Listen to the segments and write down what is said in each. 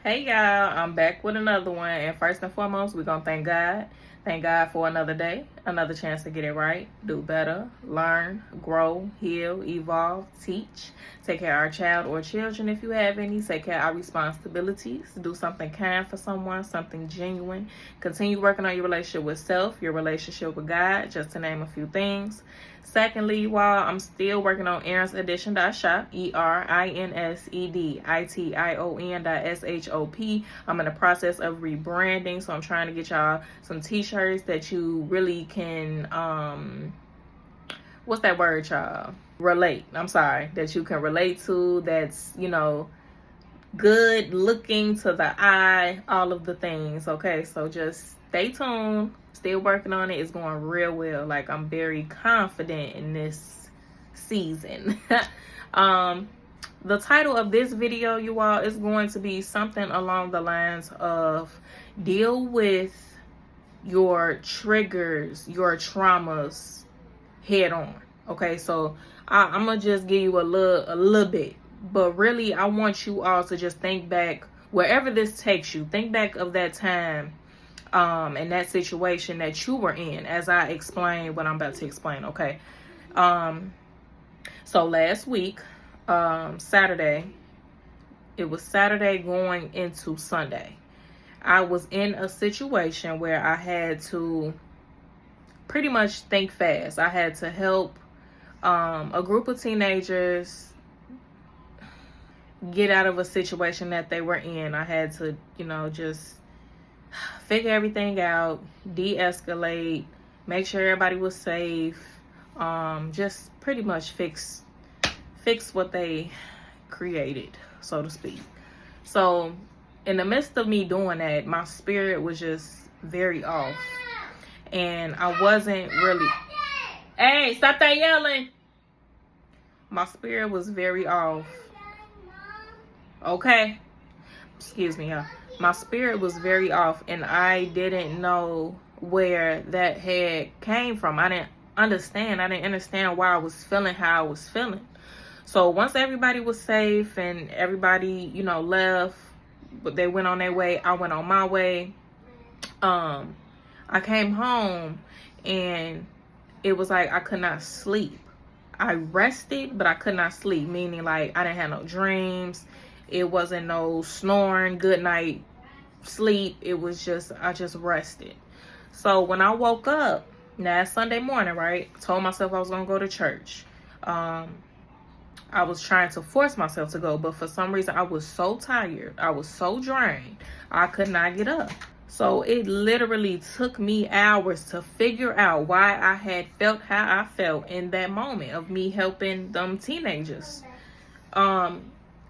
Hey y'all, I'm back with another one, and first and foremost, we're gonna thank God. Thank God for another day, another chance to get it right, do better, learn, grow, heal, evolve, teach, take care of our child or children if you have any, take care of our responsibilities, do something kind for someone, something genuine, continue working on your relationship with self, your relationship with God, just to name a few things. Secondly, while I'm still working on Erin's Edition.shop, ERINSEDITION.SHOP, I'm in the process of rebranding, so I'm trying to get y'all some t-shirts that you really can, what's that word, y'all? Relate. I'm sorry. That you can relate to, that's, good looking to the eye, all of the things. Okay, so just stay tuned. Still working on it. It's going real well. Like, I'm very confident in this season. The title of this video, you all, is going to be something along the lines of deal with your triggers, your traumas head on. Okay, so I'm gonna just give you a little bit, but really I want you all to just think back, wherever this takes you, think back of that time and that situation that you were in as I explain what I'm about to explain. Okay, so last week, Saturday, it was Saturday going into Sunday, I was in a situation where I had to pretty much think fast. I had to help a group of teenagers get out of a situation that they were in. I had to, just figure everything out, de-escalate, make sure everybody was safe, just pretty much fix what they created, so to speak. So in the midst of me doing that, my spirit was just very off. And I wasn't really... Hey, stop that yelling! My spirit was very off. Okay? Excuse me, y'all. My spirit was very off, and I didn't know where that had came from. I didn't understand why I was feeling how I was feeling. So once everybody was safe and everybody, left, but they went on their way, I went on my way. I came home and it was like I could not sleep. I rested, but I could not sleep, meaning like I didn't have no dreams. It wasn't no snoring, good night sleep. It was just, I just rested. So when I woke up, now it's Sunday morning, right? I told myself I was going to go to church. I was trying to force myself to go, but for some reason I was so tired. I was so drained. I could not get up. So it literally took me hours to figure out why I had felt how I felt in that moment of me helping them teenagers.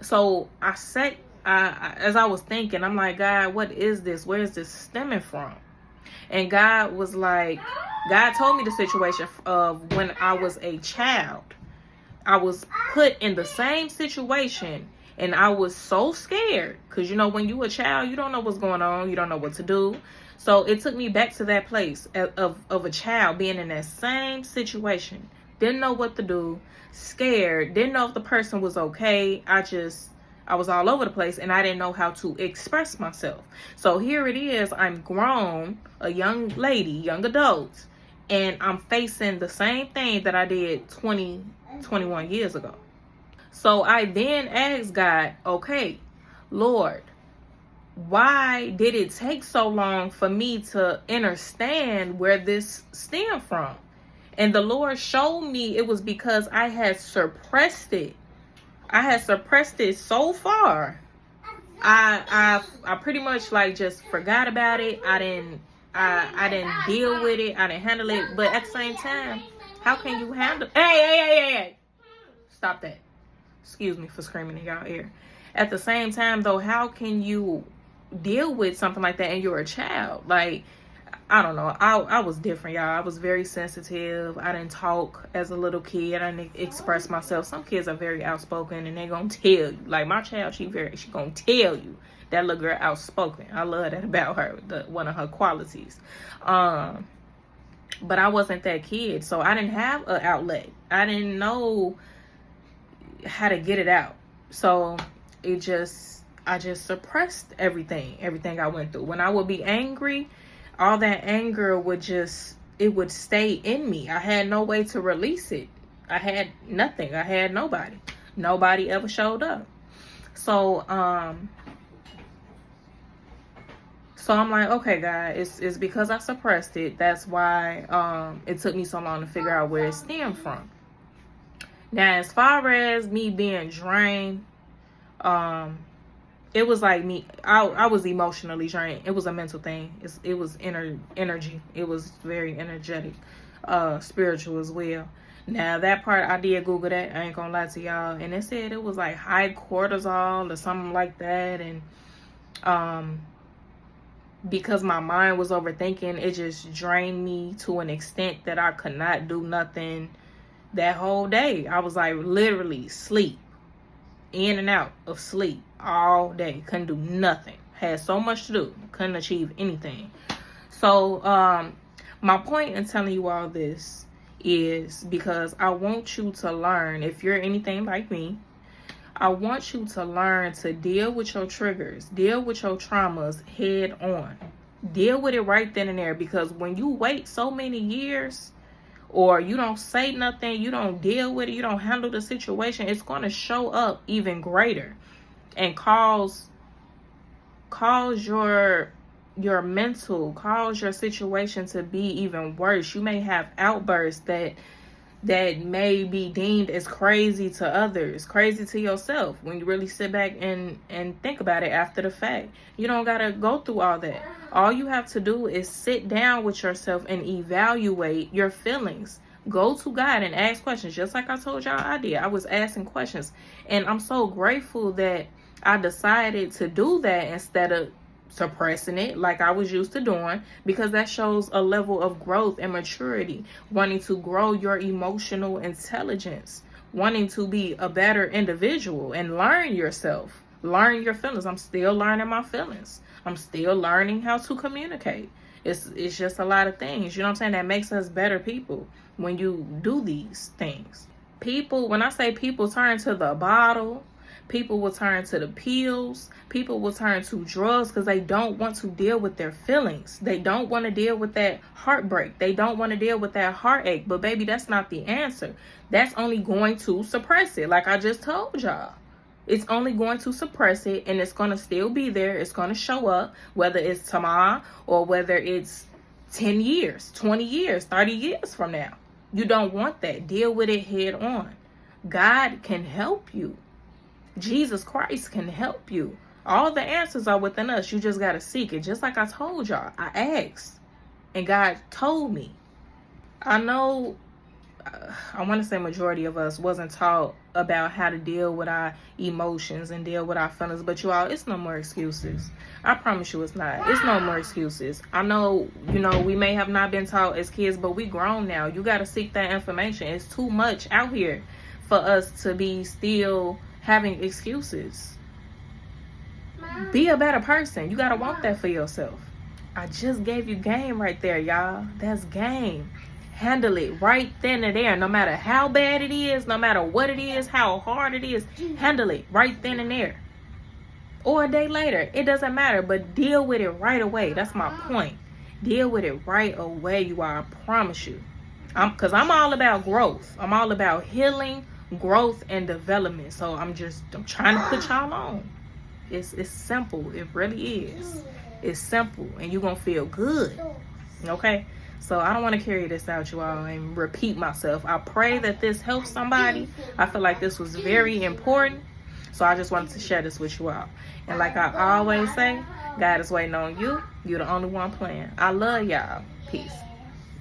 So I sat, as I was thinking, I'm like, God, what is this? Where is this stemming from? And God was like, God told me the situation of when I was a child. I was put in the same situation, and I was so scared because, when you a child, you don't know what's going on. You don't know what to do. So it took me back to that place of a child being in that same situation. Didn't know what to do, scared, didn't know if the person was okay. I was all over the place, and I didn't know how to express myself. So here it is. I'm grown, a young lady, young adult, and I'm facing the same thing that I did 21 years ago. So I then asked God, okay, Lord, why did it take so long for me to understand where this stemmed from? And the Lord showed me it was because I had suppressed it. I had suppressed it so far. I pretty much just forgot about it. I didn't deal with it. I didn't handle it. But at the same time, how can you handle... Hey. Stop that. Excuse me for screaming in y'all ear. At the same time, though, how can you deal with something like that and you're a child? Like, I don't know. I was different, y'all. I was very sensitive. I didn't talk as a little kid. I didn't express myself. Some kids are very outspoken and they're going to tell you. Like, my child, she going to tell you. That little girl outspoken. I love that about her. One of her qualities. But I wasn't that kid. So I didn't have an outlet. I didn't know how to get it out. So it just, I just suppressed everything I went through. When I would be angry, all that anger would stay in me. I had no way to release it. I had nothing. I had nobody. Nobody ever showed up. So I'm like, okay, God, it's because I suppressed it. That's why it took me so long to figure out where it stemmed from. Now, as far as me being drained, it was like me. I was emotionally drained. It was a mental thing. It was energy. It was very energetic, spiritual as well. Now, that part, I did Google that. I ain't gonna lie to y'all. And it said it was like high cortisol or something like that. And because my mind was overthinking, it just drained me to an extent that I could not do nothing that whole day. I was like literally sleep. In and out of sleep all day. Couldn't do nothing. Had so much to do. Couldn't achieve anything. So, my point in telling you all this is because I want you to learn, if you're anything like me, I want you to learn to deal with your triggers, deal with your traumas head on. Deal with it right then and there, because when you wait so many years or you don't say nothing, you don't deal with it, you don't handle the situation, it's going to show up even greater and cause your situation to be even worse. You may have outbursts that may be deemed as crazy to others, crazy to yourself. When you really sit back and think about it after the fact, you don't gotta go through all that. All you have to do is sit down with yourself and evaluate your feelings. Go to God and ask questions, just like I told y'all I did. I was asking questions, and I'm so grateful that I decided to do that instead of suppressing it like I was used to doing, because that shows a level of growth and maturity, wanting to grow your emotional intelligence, wanting to be a better individual and learn yourself, learn your feelings. I'm still learning my feelings. I'm still learning how to communicate. It's just a lot of things, you know what I'm saying, that makes us better people when you do these things. People, when I say people turn to the bottle, people will turn to the pills. People will turn to drugs because they don't want to deal with their feelings. They don't want to deal with that heartbreak. They don't want to deal with that heartache. But baby, that's not the answer. That's only going to suppress it. Like I just told y'all. It's only going to suppress it, and it's going to still be there. It's going to show up, whether it's tomorrow or whether it's 10 years, 20 years, 30 years from now. You don't want that. Deal with it head on. God can help you. Jesus Christ can help you. All the answers are within us. You just got to seek it. Just like I told y'all, I asked and God told me. I know, I want to say majority of us wasn't taught about how to deal with our emotions and deal with our feelings, but you all, it's no more excuses. I promise you it's not. It's no more excuses. I know, we may have not been taught as kids, but we grown now. You got to seek that information. It's too much out here for us to be still having excuses. Be a better person. You gotta want that for yourself. I just gave you game right there, y'all. That's game. Handle it right then and there. No matter how bad it is, no matter what it is, how hard it is, handle it right then and there. Or a day later. It doesn't matter, but deal with it right away. That's my point. Deal with it right away, you all. I promise you. Because I'm all about growth. I'm all about healing, growth, and development. So I'm trying to put y'all on. It's simple. It really is. It's simple, and you're gonna feel good. Okay, so I don't want to carry this out, you all, and repeat myself. I pray that this helps somebody. I feel like this was very important, so I just wanted to share this with you all. And like I always say, God is waiting on you. You're the only one playing. I love y'all. Peace.